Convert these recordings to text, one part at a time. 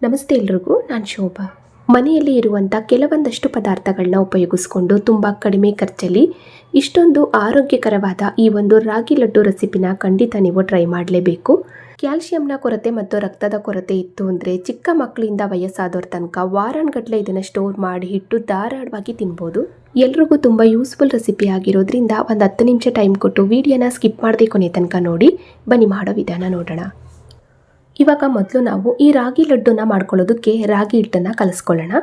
ನಮಸ್ತೆ ಎಲ್ರಿಗೂ, ನಾನು ಶೋಭಾ. ಮನೆಯಲ್ಲಿ ಇರುವಂಥ ಕೆಲವೊಂದಷ್ಟು ಪದಾರ್ಥಗಳನ್ನ ಉಪಯೋಗಿಸ್ಕೊಂಡು ತುಂಬ ಕಡಿಮೆ ಖರ್ಚಲ್ಲಿ ಇಷ್ಟೊಂದು ಆರೋಗ್ಯಕರವಾದ ಈ ಒಂದು ರಾಗಿ ಲಡ್ಡು ರೆಸಿಪಿನ ಖಂಡಿತ ನೀವು ಟ್ರೈ ಮಾಡಲೇಬೇಕು. ಕ್ಯಾಲ್ಶಿಯಂನ ಕೊರತೆ ಮತ್ತು ರಕ್ತದ ಕೊರತೆ ಇತ್ತು ಅಂದರೆ ಚಿಕ್ಕ ಮಕ್ಕಳಿಂದ ವಯಸ್ಸಾದವ್ರ ತನಕ ವಾರಾನ್ಗಟ್ಟಲೆ ಇದನ್ನು ಸ್ಟೋರ್ ಮಾಡಿ ಇಟ್ಟು ಧಾರಾಳವಾಗಿ ತಿನ್ಬೋದು. ಎಲ್ರಿಗೂ ತುಂಬ ಯೂಸ್ಫುಲ್ ರೆಸಿಪಿ ಆಗಿರೋದ್ರಿಂದ ಒಂದು 10 ನಿಮಿಷ ಟೈಮ್ ಕೊಟ್ಟು ವಿಡಿಯೋನ ಸ್ಕಿಪ್ ಮಾಡದೆ ಕೊನೆ ತನಕ ನೋಡಿ. ಬನ್ನಿ ಮಾಡೋ ವಿಧಾನ ನೋಡೋಣ. ಇವಾಗ ಮೊದಲು ನಾವು ಈ ರಾಗಿ ಲಡ್ಡುನ ಮಾಡ್ಕೊಳ್ಳೋದಕ್ಕೆ ರಾಗಿ ಹಿಟ್ಟನ್ನು ಕಲಿಸ್ಕೊಳ್ಳೋಣ.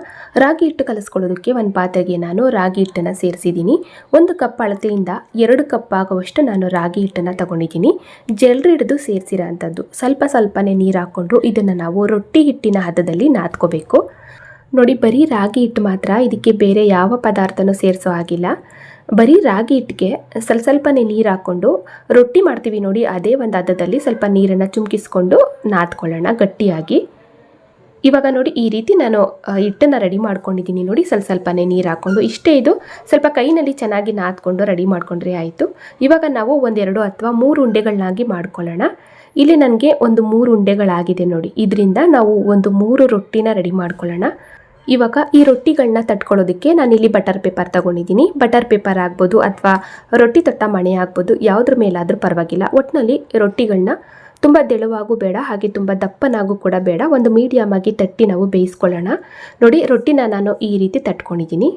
ರಾಗಿ ಹಿಟ್ಟು ಕಲಿಸ್ಕೊಳ್ಳೋದಕ್ಕೆ ಒಂದು ಪಾತ್ರೆಗೆ ನಾನು ರಾಗಿ ಹಿಟ್ಟನ್ನು ಸೇರಿಸಿದ್ದೀನಿ. 1 ಕಪ್ ಅಳತೆಯಿಂದ 2 ಕಪ್ ಆಗುವಷ್ಟು ನಾನು ರಾಗಿ ಹಿಟ್ಟನ್ನು ತಗೊಂಡಿದ್ದೀನಿ. ಜಲ್ರಿ ಹಿಡಿದು ಸೇರಿಸಿರೋ ಅಂಥದ್ದು. ಸ್ವಲ್ಪನೇ ನೀರು ಹಾಕ್ಕೊಂಡು ಇದನ್ನು ನಾವು ರೊಟ್ಟಿ ಹಿಟ್ಟಿನ ಹದದಲ್ಲಿ ನಾದ್ಕೋಬೇಕು. ನೋಡಿ, ಬರೀ ರಾಗಿ ಹಿಟ್ಟು ಮಾತ್ರ, ಇದಕ್ಕೆ ಬೇರೆ ಯಾವ ಪದಾರ್ಥನೂ ಸೇರಿಸೋ ಆಗಿಲ್ಲ. ಬರೀ ರಾಗಿ ಹಿಟ್ಟಿಗೆ ಸ್ವಲ್ಪನೇ ನೀರು ಹಾಕ್ಕೊಂಡು ರೊಟ್ಟಿ ಮಾಡ್ತೀವಿ ನೋಡಿ, ಅದೇ ಒಂದು ಹದದಲ್ಲಿ ಸ್ವಲ್ಪ ನೀರನ್ನು ಚುಮ್ಕಿಸ್ಕೊಂಡು ನಾದ್ಕೊಳ್ಳೋಣ ಗಟ್ಟಿಯಾಗಿ. ಇವಾಗ ನೋಡಿ, ಈ ರೀತಿ ನಾನು ಹಿಟ್ಟನ್ನು ರೆಡಿ ಮಾಡ್ಕೊಂಡಿದ್ದೀನಿ ನೋಡಿ. ಸ್ವಲ್ಪನೇ ನೀರು ಹಾಕ್ಕೊಂಡು ಇಷ್ಟೇ. ಇದು ಸ್ವಲ್ಪ ಕೈನಲ್ಲಿ ಚೆನ್ನಾಗಿ ನಾದ್ಕೊಂಡು ರೆಡಿ ಮಾಡ್ಕೊಂಡ್ರೆ ಆಯಿತು. ಇವಾಗ ನಾವು 1, 2 ಅಥವಾ 3 ಉಂಡೆಗಳನ್ನಾಗಿ ಮಾಡ್ಕೊಳ್ಳೋಣ. ಇಲ್ಲಿ ನನಗೆ ಒಂದು 3 ಉಂಡೆಗಳಾಗಿದೆ ನೋಡಿ. ಇದರಿಂದ ನಾವು ಒಂದು 3 ರೊಟ್ಟಿನ ರೆಡಿ ಮಾಡ್ಕೊಳ್ಳೋಣ. ಇವಾಗ ಈ ರೊಟ್ಟಿಗಳನ್ನ ತಟ್ಕೊಳ್ಳೋದಕ್ಕೆ ನಾನಿಲ್ಲಿ ಬಟರ್ ಪೇಪರ್ ತಗೊಂಡಿದ್ದೀನಿ. ಬಟರ್ ಪೇಪರ್ ಆಗ್ಬೋದು ಅಥವಾ ರೊಟ್ಟಿ ತೊಟ್ಟ ಮಣೆ ಆಗ್ಬೋದು, ಯಾವುದ್ರ ಮೇಲಾದರೂ ಪರವಾಗಿಲ್ಲ. ಒಟ್ಟಿನಲ್ಲಿ ರೊಟ್ಟಿಗಳನ್ನ ತುಂಬ ತೆಳುವಾಗೂ ಬೇಡ, ಹಾಗೆ ತುಂಬ ದಪ್ಪನಾಗೂ ಕೂಡ ಬೇಡ, ಒಂದು ಮೀಡಿಯಮ್ ಆಗಿ ತಟ್ಟಿ ನಾವು ಬೇಯಿಸ್ಕೊಳ್ಳೋಣ. ನೋಡಿ, ರೊಟ್ಟಿನ ನಾನು ಈ ರೀತಿ ತಟ್ಕೊಂಡಿದ್ದೀನಿ.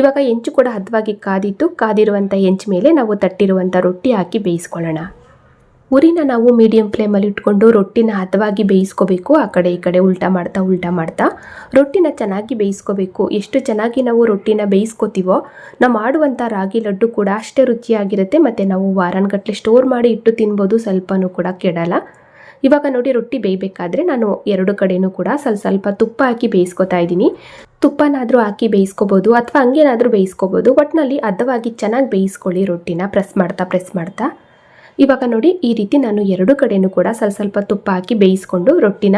ಇವಾಗ ಹೆಂಚು ಕೂಡ ಹದವಾಗಿ ಕಾದಿರುವಂಥ ಹೆಂಚು ಮೇಲೆ ನಾವು ತಟ್ಟಿರುವಂಥ ರೊಟ್ಟಿ ಹಾಕಿ ಬೇಯಿಸ್ಕೊಳ್ಳೋಣ. ಉರಿನ ನಾವು ಮೀಡಿಯಂ ಫ್ಲೇಮಲ್ಲಿ ಇಟ್ಕೊಂಡು ರೊಟ್ಟಿನ ಹದವಾಗಿ ಬೇಯಿಸ್ಕೋಬೇಕು. ಆ ಕಡೆ ಈ ಕಡೆ ಉಲ್ಟಾ ಮಾಡ್ತಾ ರೊಟ್ಟಿನ ಚೆನ್ನಾಗಿ ಬೇಯಿಸ್ಕೋಬೇಕು. ಎಷ್ಟು ಚೆನ್ನಾಗಿ ನಾವು ರೊಟ್ಟಿನ ಬೇಯಿಸ್ಕೋತೀವೋ ನಾವು ಮಾಡುವಂಥ ರಾಗಿ ಲಡ್ಡು ಕೂಡ ಅಷ್ಟೇ ರುಚಿಯಾಗಿರುತ್ತೆ. ಮತ್ತು ನಾವು ವಾರಾನ್ಗಟ್ಟಲೆ ಸ್ಟೋರ್ ಮಾಡಿ ಇಟ್ಟು ತಿನ್ಬೋದು, ಸ್ವಲ್ಪನೂ ಕೂಡ ಕೆಡಲ್ಲ. ಇವಾಗ ನೋಡಿ, ರೊಟ್ಟಿ ಬೇಯಬೇಕಾದ್ರೆ ನಾನು 2 ಕಡೆನೂ ಕೂಡ ಸ್ವಲ್ಪ ತುಪ್ಪ ಹಾಕಿ ಬೇಯಿಸ್ಕೊತಾ ಇದ್ದೀನಿ. ತುಪ್ಪನಾದರೂ ಹಾಕಿ ಬೇಯಿಸ್ಕೋಬೋದು ಅಥವಾ ಹಂಗೇನಾದರೂ ಬೇಯಿಸ್ಕೋಬೋದು. ಒಟ್ಟಿನಲ್ಲಿ ಹದವಾಗಿ ಚೆನ್ನಾಗಿ ಬೇಯಿಸ್ಕೊಳ್ಳಿ ರೊಟ್ಟಿನ, ಪ್ರೆಸ್ ಮಾಡ್ತಾ. ಇವಾಗ ನೋಡಿ, ಈ ರೀತಿ ನಾನು 2 ಕಡೆನೂ ಕೂಡ ಸ್ವಲ್ಪ ತುಪ್ಪ ಹಾಕಿ ಬೇಯಿಸ್ಕೊಂಡು ರೊಟ್ಟಿನ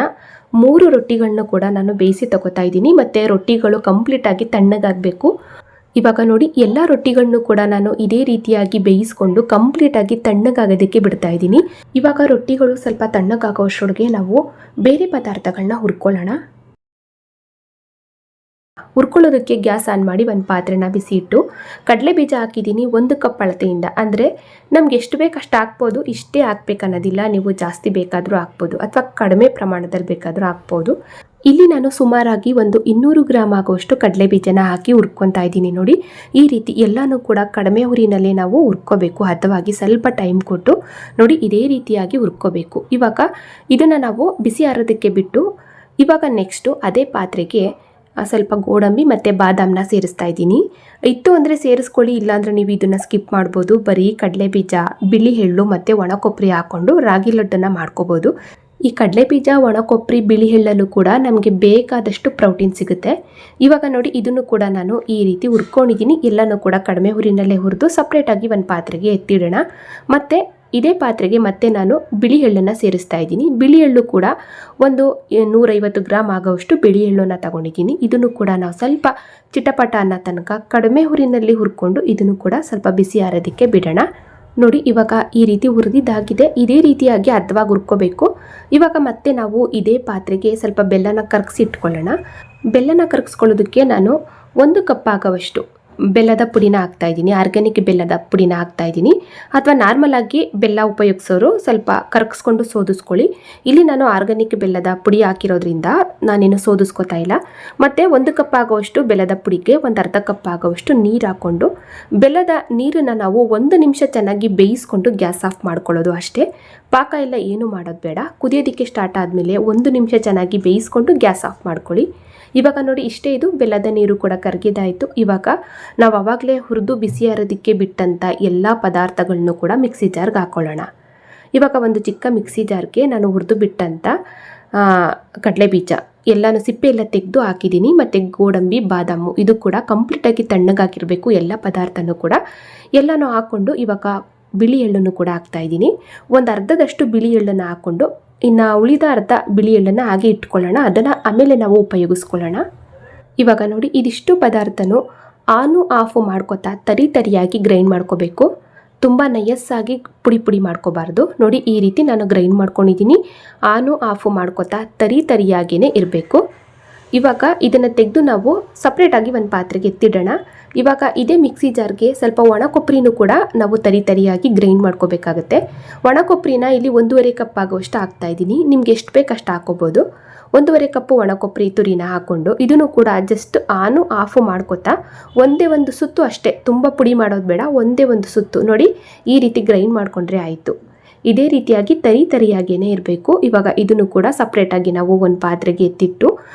3 ರೊಟ್ಟಿಗಳನ್ನೂ ಕೂಡ ನಾನು ಬೇಯಿಸಿ ತಗೋತಾ ಇದ್ದೀನಿ. ಮತ್ತು ರೊಟ್ಟಿಗಳು ಕಂಪ್ಲೀಟಾಗಿ ತಣ್ಣಗಾಗಬೇಕು. ಇವಾಗ ನೋಡಿ, ಎಲ್ಲ ರೊಟ್ಟಿಗಳನ್ನೂ ಕೂಡ ನಾನು ಇದೇ ರೀತಿಯಾಗಿ ಬೇಯಿಸ್ಕೊಂಡು ಕಂಪ್ಲೀಟಾಗಿ ತಣ್ಣಗಾಗೋದಕ್ಕೆ ಬಿಡ್ತಾ ಇದ್ದೀನಿ. ಇವಾಗ ರೊಟ್ಟಿಗಳು ಸ್ವಲ್ಪ ತಣ್ಣಗಾಗೋಷ್ಟರೊಳಗೆ ನಾವು ಬೇರೆ ಪದಾರ್ಥಗಳನ್ನ ಹುರ್ಕೊಳ್ಳೋಣ. ಹುರ್ಕೊಳ್ಳೋದಕ್ಕೆ ಗ್ಯಾಸ್ ಆನ್ ಮಾಡಿ ಒಂದು ಪಾತ್ರೆನ ಬಿಸಿ ಇಟ್ಟು ಕಡಲೆ ಬೀಜ ಹಾಕಿದ್ದೀನಿ. 1 ಕಪ್ ಅಳತೆಯಿಂದ, ಅಂದರೆ ನಮ್ಗೆ ಎಷ್ಟು ಬೇಕು ಅಷ್ಟು ಹಾಕ್ಬೋದು. ಇಷ್ಟೇ ಹಾಕ್ಬೇಕನ್ನೋದಿಲ್ಲ, ನೀವು ಜಾಸ್ತಿ ಬೇಕಾದರೂ ಹಾಕ್ಬೋದು ಅಥವಾ ಕಡಿಮೆ ಪ್ರಮಾಣದಲ್ಲಿ ಬೇಕಾದರೂ ಹಾಕ್ಬೋದು. ಇಲ್ಲಿ ನಾನು ಸುಮಾರಾಗಿ ಒಂದು 200 ಗ್ರಾಮ್ ಆಗುವಷ್ಟು ಕಡಲೆ ಬೀಜನ ಹಾಕಿ ಹುರ್ಕೊತಾ ಇದ್ದೀನಿ ನೋಡಿ. ಈ ರೀತಿ ಎಲ್ಲನೂ ಕೂಡ ಕಡಿಮೆ ಉರಿನಲ್ಲೇ ನಾವು ಹುರ್ಕೋಬೇಕು, ಹದವಾಗಿ ಸ್ವಲ್ಪ ಟೈಮ್ ಕೊಟ್ಟು ನೋಡಿ ಇದೇ ರೀತಿಯಾಗಿ ಹುರ್ಕೋಬೇಕು. ಇವಾಗ ಇದನ್ನು ನಾವು ಬಿಸಿ ಆರೋದಕ್ಕೆ ಬಿಟ್ಟು ಇವಾಗ ನೆಕ್ಸ್ಟು ಅದೇ ಪಾತ್ರೆಗೆ ಸ್ವಲ್ಪ ಗೋಡಂಬಿ ಮತ್ತು ಬಾದಾಮನ್ನ ಸೇರಿಸ್ತಾ ಇದ್ದೀನಿ. ಇತ್ತು ಅಂದರೆ ಸೇರಿಸ್ಕೊಳ್ಳಿ, ಇಲ್ಲಾಂದರೆ ನೀವು ಇದನ್ನು ಸ್ಕಿಪ್ ಮಾಡ್ಬೋದು. ಬರೀ ಕಡಲೆ ಬೀಜ, ಬಿಳಿ ಎಳ್ಳು ಮತ್ತು ಒಣ ಕೊಬ್ಬರಿ ಹಾಕ್ಕೊಂಡು ರಾಗಿ ಲಡ್ಡನ್ನು ಮಾಡ್ಕೋಬೋದು. ಈ ಕಡಲೆ ಬೀಜ, ಒಣ ಕೊಬ್ಬರಿ, ಬಿಳಿ ಎಳ್ಳಲ್ಲೂ ಕೂಡ ನಮಗೆ ಬೇಕಾದಷ್ಟು ಪ್ರೋಟೀನ್ ಸಿಗುತ್ತೆ. ಇವಾಗ ನೋಡಿ, ಇದನ್ನು ಕೂಡ ನಾನು ಈ ರೀತಿ ಹುರ್ಕೊಂಡಿದ್ದೀನಿ. ಎಲ್ಲನೂ ಕೂಡ ಕಡಿಮೆ ಹುರಿನಲ್ಲೇ ಹುರಿದು ಸಪ್ರೇಟಾಗಿ ಒಂದು ಪಾತ್ರೆಗೆ ಎತ್ತಿಡೋಣ. ಮತ್ತು ಇದೇ ಪಾತ್ರೆಗೆ ಮತ್ತೆ ನಾನು ಬಿಳಿ ಎಳ್ಳನ್ನು ಸೇರಿಸ್ತಾ ಇದ್ದೀನಿ. ಬಿಳಿ ಎಳ್ಳು ಕೂಡ ಒಂದು 150 ಗ್ರಾಮ್ ಆಗೋವಷ್ಟು ಬಿಳಿ ಎಳ್ಳನ್ನು ತಗೊಂಡಿದ್ದೀನಿ. ಇದನ್ನು ಕೂಡ ನಾವು ಸ್ವಲ್ಪ ಚಿಟಪಟ ಅನ್ನೋ ತನಕ ಕಡಿಮೆ ಹುರಿನಲ್ಲಿ ಹುರ್ಕೊಂಡು ಇದನ್ನು ಕೂಡ ಸ್ವಲ್ಪ ಬಿಸಿ ಆರೋದಕ್ಕೆ ಬಿಡೋಣ. ನೋಡಿ, ಇವಾಗ ಈ ರೀತಿ ಹುರಿದಿದ್ದಾಗಿದೆ. ಇದೇ ರೀತಿಯಾಗಿ ಹದವಾಗಿ ಹುರ್ಕೋಬೇಕು. ಇವಾಗ ಮತ್ತೆ ನಾವು ಇದೇ ಪಾತ್ರೆಗೆ ಸ್ವಲ್ಪ ಬೆಲ್ಲನ ಕರಗಿಸಿ ಇಟ್ಕೊಳ್ಳೋಣ. ಬೆಲ್ಲನ ಕರಗಿಸ್ಕೊಳ್ಳೋದಕ್ಕೆ ನಾನು 1 ಕಪ್ ಆಗೋವಷ್ಟು ಬೆಲ್ಲದ ಪುಡಿನ ಹಾಕ್ತಾಯಿದ್ದೀನಿ. ಆರ್ಗ್ಯಾನಿಕ್ ಬೆಲ್ಲದ ಪುಡಿನ ಹಾಕ್ತಾಯಿದ್ದೀನಿ. ಅಥವಾ ನಾರ್ಮಲ್ ಆಗಿ ಬೆಲ್ಲ ಉಪಯೋಗಿಸೋರು ಸ್ವಲ್ಪ ಕರಗಿಸ್ಕೊಂಡು ಸೋದಿಸ್ಕೊಳ್ಳಿ. ಇಲ್ಲಿ ನಾನು ಆರ್ಗ್ಯಾನಿಕ್ ಬೆಲ್ಲದ ಪುಡಿ ಹಾಕಿರೋದ್ರಿಂದ ನಾನೇನು ಸೋದಿಸ್ಕೋತಾ ಇಲ್ಲ. ಮತ್ತು 1 ಕಪ್ ಆಗೋವಷ್ಟು ಬೆಲ್ಲದ ಪುಡಿಗೆ ಒಂದು ಅರ್ಧ ಕಪ್ ಆಗೋವಷ್ಟು ನೀರು ಹಾಕ್ಕೊಂಡು ಬೆಲ್ಲದ ನೀರನ್ನು ನಾವು 1 ನಿಮಿಷ ಚೆನ್ನಾಗಿ ಬೇಯಿಸ್ಕೊಂಡು ಗ್ಯಾಸ್ ಆಫ್ ಮಾಡ್ಕೊಳ್ಳೋದು ಅಷ್ಟೇ. ಪಾಕ ಎಲ್ಲ ಏನು ಮಾಡೋದು ಬೇಡ. ಕುದಿಯೋದಕ್ಕೆ ಸ್ಟಾರ್ಟ್ ಆದಮೇಲೆ 1 ನಿಮಿಷ ಚೆನ್ನಾಗಿ ಬೇಯಿಸ್ಕೊಂಡು ಗ್ಯಾಸ್ ಆಫ್ ಮಾಡ್ಕೊಳ್ಳಿ. ಇವಾಗ ನೋಡಿ, ಇಷ್ಟೇ. ಇದು ಬೆಲ್ಲದ ನೀರು ಕೂಡ ಕರಗಿದಾಯಿತು. ಇವಾಗ ನಾವು ಆವಾಗಲೇ ಹುರಿದು ಬಿಸಿ ಆರೋದಕ್ಕೆ ಬಿಟ್ಟಂಥ ಎಲ್ಲ ಪದಾರ್ಥಗಳನ್ನು ಕೂಡ ಮಿಕ್ಸಿ ಜಾರ್ಗೆ ಹಾಕ್ಕೊಳ್ಳೋಣ. ಇವಾಗ ಒಂದು ಚಿಕ್ಕ ಮಿಕ್ಸಿ ಜಾರ್ಗೆ ನಾನು ಹುರಿದು ಬಿಟ್ಟಂಥ ಕಡಲೆ ಬೀಜ ಎಲ್ಲನೂ ಸಿಪ್ಪೆ ಎಲ್ಲ ತೆಗೆದು ಹಾಕಿದ್ದೀನಿ. ಮತ್ತು ಗೋಡಂಬಿ, ಬಾದಾಮು ಇದು ಕೂಡ ಕಂಪ್ಲೀಟಾಗಿ ತಣ್ಣಗಾಕಿರಬೇಕು. ಎಲ್ಲ ಪದಾರ್ಥನೂ ಕೂಡ ಎಲ್ಲನೂ ಹಾಕ್ಕೊಂಡು ಇವಾಗ ಬಿಳಿ ಎಳ್ಳನ್ನು ಕೂಡ ಹಾಕ್ತಾಯಿದ್ದೀನಿ. ಒಂದು ಅರ್ಧದಷ್ಟು ಬಿಳಿ ಎಳ್ಳನ್ನು ಹಾಕ್ಕೊಂಡು ಇನ್ನು ಉಳಿದ ಅರ್ಧ ಬಿಳಿ ಎಳ್ಳನ್ನು ಹಾಗೆ ಇಟ್ಕೊಳ್ಳೋಣ. ಅದನ್ನು ಆಮೇಲೆ ನಾವು ಉಪಯೋಗಿಸ್ಕೊಳ್ಳೋಣ. ಇವಾಗ ನೋಡಿ, ಇದಿಷ್ಟು ಪದಾರ್ಥನೂ ಆನು ಆಫು ಮಾಡ್ಕೋತಾ ತರಿಯಾಗಿ ಗ್ರೈಂಡ್ ಮಾಡ್ಕೋಬೇಕು. ತುಂಬ ನಯಸ್ಸಾಗಿ ಪುಡಿ ಮಾಡ್ಕೋಬಾರ್ದು. ನೋಡಿ ಈ ರೀತಿ ನಾನು ಗ್ರೈಂಡ್ ಮಾಡ್ಕೊಂಡಿದ್ದೀನಿ. ಆನು ಆಫು ಮಾಡ್ಕೋತಾ ತರಿಯಾಗಿಯೇ ಇರಬೇಕು. ಇವಾಗ ಇದನ್ನು ತೆಗೆದು ನಾವು ಸಪ್ರೇಟಾಗಿ ಒಂದು ಪಾತ್ರೆಗೆ ಎತ್ತಿಡೋಣ. ಇವಾಗ ಇದೇ ಮಿಕ್ಸಿ ಜಾರ್ಗೆ ಸ್ವಲ್ಪ ಒಣ ಕೊಬ್ಬರಿನೂ ಕೂಡ ನಾವು ತರಿಯಾಗಿ ಗ್ರೈಂಡ್ ಮಾಡ್ಕೋಬೇಕಾಗುತ್ತೆ. ಒಣ ಕೊಬ್ಬರಿನ ಇಲ್ಲಿ 1.5 ಕಪ್ ಆಗುವಷ್ಟು ಹಾಕ್ತಾಯಿದ್ದೀನಿ. ನಿಮ್ಗೆ ಎಷ್ಟು ಬೇಕು ಅಷ್ಟು ಹಾಕೋಬೋದು. 1.5 ಕಪ್ಪು ಒಣ ಕೊಬ್ಬರಿ ತುರಿನ ಹಾಕ್ಕೊಂಡು ಇದನ್ನು ಕೂಡ ಜಸ್ಟ್ ಆನು ಆಫು ಮಾಡ್ಕೋತಾ ಒಂದೇ ಒಂದು ಸುತ್ತು ಅಷ್ಟೇ, ತುಂಬ ಪುಡಿ ಮಾಡೋದು ಬೇಡ, ಒಂದೇ ಒಂದು ಸುತ್ತು ನೋಡಿ ಈ ರೀತಿ ಗ್ರೈಂಡ್ ಮಾಡಿಕೊಂಡ್ರೆ ಆಯಿತು. ಇದೇ ರೀತಿಯಾಗಿ ತರಿಯಾಗಿಯೇ ಇರಬೇಕು. ಇವಾಗ ಇದನ್ನು ಕೂಡ ಸಪ್ರೇಟಾಗಿ ನಾವು ಒಂದು ಪಾತ್ರೆಗೆ ಎತ್ತಿಟ್ಟು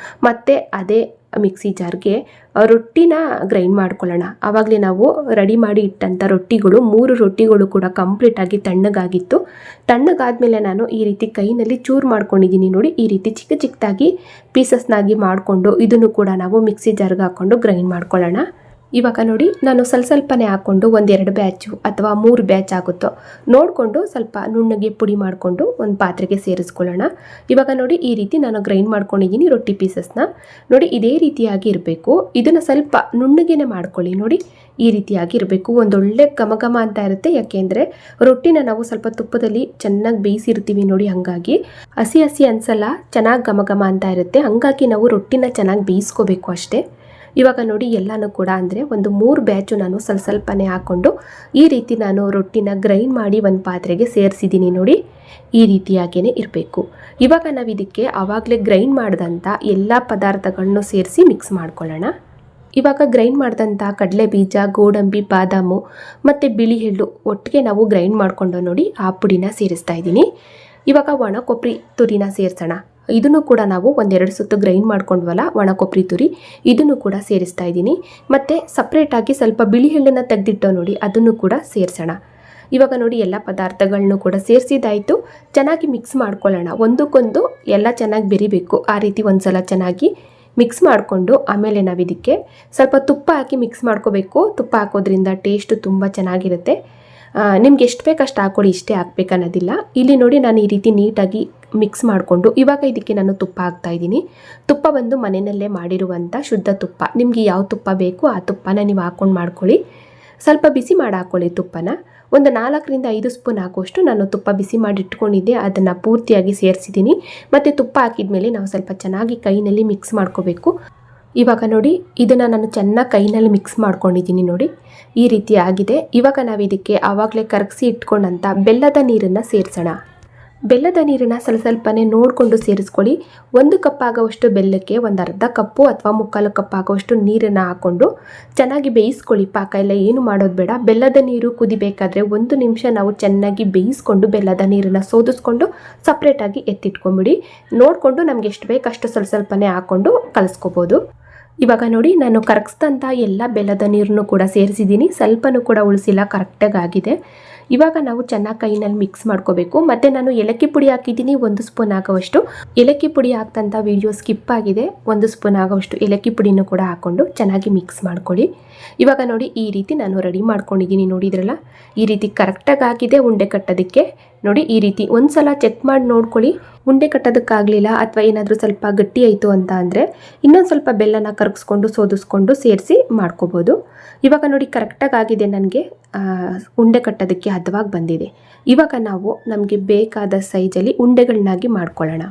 ಮತ್ತೆ ಅದೇ ಮಿಕ್ಸಿ ಜಾರ್ಗೆ ರೊಟ್ಟಿನ ಗ್ರೈಂಡ್ ಮಾಡ್ಕೊಳ್ಳೋಣ. ಆವಾಗಲೇ ನಾವು ರೆಡಿ ಮಾಡಿ ಇಟ್ಟಂಥ ರೊಟ್ಟಿಗಳು 3 ರೊಟ್ಟಿಗಳು ಕೂಡ ಕಂಪ್ಲೀಟಾಗಿ ತಣ್ಣಗಾಗಿತ್ತು. ತಣ್ಣಗಾದ್ಮೇಲೆ ನಾನು ಈ ರೀತಿ ಕೈನಲ್ಲಿ ಚೂರು ಮಾಡ್ಕೊಂಡಿದ್ದೀನಿ. ನೋಡಿ ಈ ರೀತಿ ಚಿಕ್ಕದಾಗಿ ಪೀಸಸ್ನಾಗಿ ಮಾಡಿಕೊಂಡು ಇದನ್ನು ಕೂಡ ನಾವು ಮಿಕ್ಸಿ ಜಾರ್ಗೆ ಹಾಕ್ಕೊಂಡು ಗ್ರೈಂಡ್ ಮಾಡ್ಕೊಳ್ಳೋಣ. ಇವಾಗ ನೋಡಿ ನಾನು ಸ್ವಲ್ಪನೇ ಹಾಕ್ಕೊಂಡು 1-2 ಬ್ಯಾಚು ಅಥವಾ 3 ಬ್ಯಾಚ್ ಆಗುತ್ತೋ ನೋಡಿಕೊಂಡು ಸ್ವಲ್ಪ ನುಣ್ಣಗೆ ಪುಡಿ ಮಾಡಿಕೊಂಡು ಒಂದು ಪಾತ್ರೆಗೆ ಸೇರಿಸ್ಕೊಳ್ಳೋಣ. ಇವಾಗ ನೋಡಿ ಈ ರೀತಿ ನಾನು ಗ್ರೈಂಡ್ ಮಾಡ್ಕೊಂಡಿದ್ದೀನಿ ರೊಟ್ಟಿ ಪೀಸಸ್ನ. ನೋಡಿ ಇದೇ ರೀತಿಯಾಗಿ ಇರಬೇಕು. ಇದನ್ನು ಸ್ವಲ್ಪ ನುಣ್ಣಗೆನೇ ಮಾಡ್ಕೊಳ್ಳಿ. ನೋಡಿ ಈ ರೀತಿಯಾಗಿ ಇರಬೇಕು. ಒಂದೊಳ್ಳೆ ಘಮ ಅಂತ ಇರುತ್ತೆ. ಯಾಕೆಂದರೆ ರೊಟ್ಟಿನ ನಾವು ಸ್ವಲ್ಪ ತುಪ್ಪದಲ್ಲಿ ಚೆನ್ನಾಗಿ ಬೇಯಿಸಿರ್ತೀವಿ ನೋಡಿ, ಹಾಗಾಗಿ ಹಸಿ ಅನ್ಸಲ್ಲ, ಚೆನ್ನಾಗಿ ಘಮ ಅಂತ ಇರುತ್ತೆ. ಹಾಗಾಗಿ ನಾವು ರೊಟ್ಟಿನ ಚೆನ್ನಾಗಿ ಬೇಯಿಸ್ಕೋಬೇಕು ಅಷ್ಟೇ. ಇವಾಗ ನೋಡಿ ಎಲ್ಲನೂ ಕೂಡ ಅಂದರೆ ಒಂದು 3 ಬ್ಯಾಚು ನಾನು ಸ್ವಲ್ಪನೇ ಹಾಕ್ಕೊಂಡು ಈ ರೀತಿ ನಾನು ರೊಟ್ಟಿನ ಗ್ರೈಂಡ್ ಮಾಡಿ ಒಂದು ಪಾತ್ರೆಗೆ ಸೇರಿಸಿದ್ದೀನಿ. ನೋಡಿ ಈ ರೀತಿಯಾಗಿಯೇ ಇರಬೇಕು. ಇವಾಗ ನಾವು ಇದಕ್ಕೆ ಆವಾಗಲೇ ಗ್ರೈಂಡ್ ಮಾಡಿದಂಥ ಎಲ್ಲ ಪದಾರ್ಥಗಳನ್ನು ಸೇರಿಸಿ ಮಿಕ್ಸ್ ಮಾಡ್ಕೊಳ್ಳೋಣ. ಇವಾಗ ಗ್ರೈಂಡ್ ಮಾಡಿದಂಥ ಕಡಲೆ ಬೀಜ, ಗೋಡಂಬಿ, ಬಾದಾಮು ಮತ್ತು ಬಿಳಿ ಎಳ್ಳು ಒಟ್ಟಿಗೆ ನಾವು ಗ್ರೈಂಡ್ ಮಾಡಿಕೊಂಡು ನೋಡಿ ಆ ಪುಡಿನ ಸೇರಿಸ್ತಾ ಇದ್ದೀನಿ. ಇವಾಗ ಒಣ ಕೊಬ್ಬರಿ ತುರಿನ ಸೇರಿಸೋಣ. ಇದನ್ನು ಕೂಡ ನಾವು 1-2 ಸುತ್ತು ಗ್ರೈಂಡ್ ಮಾಡ್ಕೊಂಡ್ವಲ್ಲ ಒಣ ಕೊಬ್ಬರಿ ತುರಿ, ಇದನ್ನು ಕೂಡ ಸೇರಿಸ್ತಾ ಇದ್ದೀನಿ. ಮತ್ತು ಸಪ್ರೇಟಾಗಿ ಸ್ವಲ್ಪ ಬಿಳಿ ಎಳ್ಳನ್ನು ತೆಗೆದಿಟ್ಟು ನೋಡಿ ಅದನ್ನು ಕೂಡ ಸೇರಿಸೋಣ. ಇವಾಗ ನೋಡಿ ಎಲ್ಲ ಪದಾರ್ಥಗಳನ್ನು ಕೂಡ ಸೇರಿಸಿದಾಯಿತು. ಚೆನ್ನಾಗಿ ಮಿಕ್ಸ್ ಮಾಡ್ಕೊಳ್ಳೋಣ. ಒಂದಕ್ಕೊಂದು ಎಲ್ಲ ಚೆನ್ನಾಗಿ ಬೆರಿಬೇಕು. ಆ ರೀತಿ ಒಂದು ಸಲ ಚೆನ್ನಾಗಿ ಮಿಕ್ಸ್ ಮಾಡಿಕೊಂಡು ಆಮೇಲೆ ನಾವು ಇದಕ್ಕೆ ಸ್ವಲ್ಪ ತುಪ್ಪ ಹಾಕಿ ಮಿಕ್ಸ್ ಮಾಡ್ಕೋಬೇಕು. ತುಪ್ಪ ಹಾಕೋದ್ರಿಂದ ಟೇಸ್ಟು ತುಂಬ ಚೆನ್ನಾಗಿರುತ್ತೆ. ನಿಮ್ಗೆ ಎಷ್ಟು ಬೇಕು ಅಷ್ಟು ಹಾಕ್ಕೊಳ್ಳಿ, ಇಷ್ಟೇ ಹಾಕ್ಬೇಕನ್ನೋದಿಲ್ಲ. ಇಲ್ಲಿ ನೋಡಿ ನಾನು ಈ ರೀತಿ ನೀಟಾಗಿ ಮಿಕ್ಸ್ ಮಾಡಿಕೊಂಡು ಇವಾಗ ಇದಕ್ಕೆ ನಾನು ತುಪ್ಪ ಹಾಕ್ತಾಯಿದ್ದೀನಿ. ತುಪ್ಪ ಬಂದು ಮನೆಯಲ್ಲೇ ಮಾಡಿರುವಂಥ ಶುದ್ಧ ತುಪ್ಪ. ನಿಮಗೆ ಯಾವ ತುಪ್ಪ ಬೇಕು ಆ ತುಪ್ಪನ ನೀವು ಹಾಕ್ಕೊಂಡು ಮಾಡ್ಕೊಳ್ಳಿ. ಸ್ವಲ್ಪ ಬಿಸಿ ಮಾಡಿ ಹಾಕ್ಕೊಳ್ಳಿ ತುಪ್ಪನ. ಒಂದು 4-5 ಸ್ಪೂನ್ ಹಾಕುವಷ್ಟು ನಾನು ತುಪ್ಪ ಬಿಸಿ ಮಾಡಿ ಇಟ್ಕೊಂಡಿದ್ದೆ, ಅದನ್ನು ಪೂರ್ತಿಯಾಗಿ ಸೇರಿಸಿದ್ದೀನಿ. ಮತ್ತು ತುಪ್ಪ ಹಾಕಿದ ನಾವು ಸ್ವಲ್ಪ ಚೆನ್ನಾಗಿ ಕೈನಲ್ಲಿ ಮಿಕ್ಸ್ ಮಾಡ್ಕೋಬೇಕು. ಇವಾಗ ನೋಡಿ ಇದನ್ನು ನಾನು ಚೆನ್ನಾಗಿ ಕೈನಲ್ಲಿ ಮಿಕ್ಸ್ ಮಾಡ್ಕೊಂಡಿದ್ದೀನಿ. ನೋಡಿ ಈ ರೀತಿ ಆಗಿದೆ. ಇವಾಗ ನಾವು ಇದಕ್ಕೆ ಆವಾಗಲೇ ಕರಗಿಸಿ ಇಟ್ಕೊಂಡಂಥ ಬೆಲ್ಲದ ನೀರನ್ನು ಸೇರಿಸೋಣ. ಬೆಲ್ಲದ ನೀರನ್ನು ಸ್ವಲ್ಪನೇ ನೋಡಿಕೊಂಡು ಸೇರಿಸ್ಕೊಳ್ಳಿ. 1 ಕಪ್ ಆಗೋವಷ್ಟು ಬೆಲ್ಲಕ್ಕೆ 1/2 ಕಪ್ಪು ಅಥವಾ 3/4 ಕಪ್ ಆಗೋವಷ್ಟು ನೀರನ್ನು ಹಾಕ್ಕೊಂಡು ಚೆನ್ನಾಗಿ ಬೇಯಿಸ್ಕೊಳ್ಳಿ. ಪಾಕ ಎಲ್ಲ ಏನು ಮಾಡೋದು ಬೇಡ. ಬೆಲ್ಲದ ನೀರು ಕುದಿಬೇಕಾದ್ರೆ 1 ನಿಮಿಷ ನಾವು ಚೆನ್ನಾಗಿ ಬೇಯಿಸ್ಕೊಂಡು ಬೆಲ್ಲದ ನೀರನ್ನು ಸೋದಿಸ್ಕೊಂಡು ಸಪ್ರೇಟಾಗಿ ಎತ್ತಿಟ್ಕೊಂಬಿಡಿ. ನೋಡಿಕೊಂಡು ನಮಗೆ ಎಷ್ಟು ಬೇಕು ಅಷ್ಟು ಸ್ವಲ್ಪನೇ ಹಾಕ್ಕೊಂಡು ಕಲಿಸ್ಕೋಬೋದು. ಇವಾಗ ನೋಡಿ ನಾನು ಕರಗಿಸಿದಂಥ ಎಲ್ಲ ಬೆಲ್ಲದ ನೀರನ್ನು ಕೂಡ ಸೇರಿಸಿದ್ದೀನಿ. ಸ್ವಲ್ಪನೂ ಕೂಡ ಉಳಿಸಿಲ್ಲ, ಕರೆಕ್ಟಾಗಿ ಆಗಿದೆ. ಇವಾಗ ನಾವು ಚೆನ್ನಾಗಿ ಕೈನಲ್ಲಿ ಮಿಕ್ಸ್ ಮಾಡ್ಕೋಬೇಕು. ಮತ್ತು ನಾನು ಏಲಕ್ಕಿ ಪುಡಿ ಹಾಕಿದ್ದೀನಿ 1 ಸ್ಪೂನ್ ಆಗೋವಷ್ಟು. ಏಲಕ್ಕಿ ಪುಡಿ ಹಾಕ್ತಂಥ ವಿಡಿಯೋ ಸ್ಕಿಪ್ ಆಗಿದೆ. 1 ಸ್ಪೂನ್ ಆಗೋವಷ್ಟು ಏಲಕ್ಕಿ ಪುಡಿನೂ ಕೂಡ ಹಾಕ್ಕೊಂಡು ಚೆನ್ನಾಗಿ ಮಿಕ್ಸ್ ಮಾಡ್ಕೊಳ್ಳಿ. ಇವಾಗ ನೋಡಿ ಈ ರೀತಿ ನಾನು ರೆಡಿ ಮಾಡ್ಕೊಂಡಿದ್ದೀನಿ. ನೋಡಿದ್ರಲ್ಲ ಈ ರೀತಿ ಕರೆಕ್ಟಾಗಿ ಆಗಿದೆ ಉಂಡೆ ಕಟ್ಟೋದಕ್ಕೆ. ನೋಡಿ ಈ ರೀತಿ ಒಂದು ಸಲ ಚೆಕ್ ಮಾಡಿ ನೋಡ್ಕೊಳ್ಳಿ. ಉಂಡೆ ಕಟ್ಟೋದಕ್ಕಾಗಲಿಲ್ಲ ಅಥವಾ ಏನಾದರೂ ಸ್ವಲ್ಪ ಗಟ್ಟಿ ಆಯಿತು ಅಂತ ಅಂದರೆ ಇನ್ನೊಂದು ಸ್ವಲ್ಪ ಬೆಲ್ಲನ ಕರಗಿಸ್ಕೊಂಡು ಸೋದಿಸ್ಕೊಂಡು ಸೇರಿಸಿ ಮಾಡ್ಕೋಬೋದು. ಇವಾಗ ನೋಡಿ ಕರೆಕ್ಟಾಗಿ ಆಗಿದೆ, ನನಗೆ ಉಂಡೆ ಕಟ್ಟೋದಕ್ಕೆ ಹದವಾಗಿ ಬಂದಿದೆ. ಇವಾಗ ನಾವು ನಮಗೆ ಬೇಕಾದ ಸೈಜಲ್ಲಿ ಉಂಡೆಗಳನ್ನಾಗಿ ಮಾಡ್ಕೊಳ್ಳೋಣ.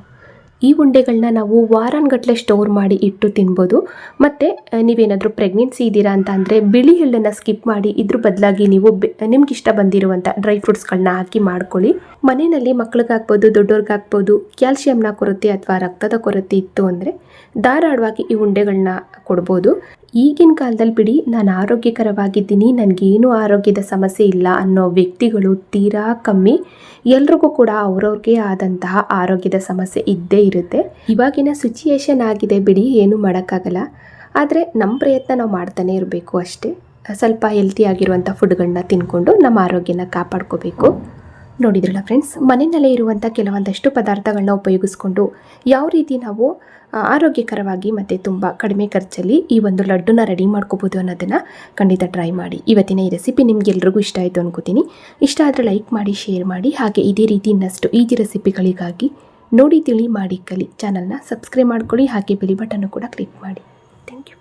ಈ ಉಂಡೆಗಳನ್ನ ನಾವು ವಾರಾನ್ಗಟ್ಟಲೆ ಸ್ಟೋರ್ ಮಾಡಿ ಇಟ್ಟು ತಿನ್ಬೋದು. ಮತ್ತು ನೀವೇನಾದರೂ ಪ್ರೆಗ್ನೆನ್ಸಿ ಇದ್ದೀರಾ ಅಂತ ಅಂದರೆ ಬಿಳಿ ಎಳ್ಳನ್ನು ಸ್ಕಿಪ್ ಮಾಡಿ ಇದ್ರ ಬದಲಾಗಿ ನೀವು ನಿಮ್ಗೆ ಇಷ್ಟ ಬಂದಿರುವಂಥ ಡ್ರೈ ಫ್ರೂಟ್ಸ್ಗಳನ್ನ ಹಾಕಿ ಮಾಡ್ಕೊಳ್ಳಿ. ಮನೆಯಲ್ಲಿ ಮಕ್ಳಿಗಾಗ್ಬೋದು ದೊಡ್ಡವ್ರಿಗಾಗ್ಬೋದು ಕ್ಯಾಲ್ಶಿಯಂನ ಕೊರತೆ ಅಥವಾ ರಕ್ತದ ಕೊರತೆ ಇತ್ತು ಅಂದರೆ ಧಾರಾಳವಾಗಿ ಈ ಉಂಡೆಗಳನ್ನ ಕೊಡ್ಬೋದು. ಈಗಿನ ಕಾಲದಲ್ಲಿ ಬಿಡಿ ನಾನು ಆರೋಗ್ಯಕರವಾಗಿದ್ದೀನಿ, ನನಗೇನು ಆರೋಗ್ಯದ ಸಮಸ್ಯೆ ಇಲ್ಲ ಅನ್ನೋ ವ್ಯಕ್ತಿಗಳು ತೀರಾ ಕಮ್ಮಿ. ಎಲ್ರಿಗೂ ಕೂಡ ಅವ್ರವ್ರಿಗೆ ಆದಂತಹ ಆರೋಗ್ಯದ ಸಮಸ್ಯೆ ಇದ್ದೇ ಇರುತ್ತೆ. ಇವಾಗಿನ ಸಿಚುಯೇಷನ್ ಆಗಿದೆ ಬಿಡಿ, ಏನೂ ಮಾಡೋಕ್ಕಾಗಲ್ಲ. ಆದರೆ ನಮ್ಮ ಪ್ರಯತ್ನ ನಾವು ಮಾಡ್ತಾನೆ ಇರಬೇಕು ಅಷ್ಟೇ. ಸ್ವಲ್ಪ ಹೆಲ್ತಿಯಾಗಿರುವಂಥ ಫುಡ್ಗಳನ್ನ ತಿನ್ಕೊಂಡು ನಮ್ಮ ಆರೋಗ್ಯನ ಕಾಪಾಡ್ಕೋಬೇಕು. ನೋಡಿದ್ರಲ್ಲ ಫ್ರೆಂಡ್ಸ್, ಮನೆಯಲ್ಲೇ ಇರುವಂಥ ಕೆಲವೊಂದಷ್ಟು ಪದಾರ್ಥಗಳನ್ನ ಉಪಯೋಗಿಸ್ಕೊಂಡು ಯಾವ ರೀತಿ ನಾವು ಆರೋಗ್ಯಕರವಾಗಿ ಮತ್ತು ತುಂಬ ಕಡಿಮೆ ಖರ್ಚಲ್ಲಿ ಈ ಒಂದು ಲಡ್ಡುನ ರೆಡಿ ಮಾಡ್ಕೋಬೋದು ಅನ್ನೋದನ್ನು ಖಂಡಿತ ಟ್ರೈ ಮಾಡಿ. ಇವತ್ತಿನ ಈ ರೆಸಿಪಿ ನಿಮಗೆಲ್ರಿಗೂ ಇಷ್ಟ ಆಯಿತು ಅನ್ಕೋತೀನಿ. ಇಷ್ಟ ಆದರೆ ಲೈಕ್ ಮಾಡಿ, ಶೇರ್ ಮಾಡಿ. ಹಾಗೆ ಇದೇ ರೀತಿ ಇನ್ನಷ್ಟು ಈಜಿ ರೆಸಿಪಿಗಳಿಗಾಗಿ ನೋಡಿ ತಿಳಿ ಮಾಡಿ ಕಲಿ ಚಾನಲ್ನ ಸಬ್ಸ್ಕ್ರೈಬ್ ಮಾಡ್ಕೊಳ್ಳಿ. ಹಾಗೆ ಬೆಲ್ ಬಟನ್ನು ಕೂಡ ಕ್ಲಿಕ್ ಮಾಡಿ. Thank you.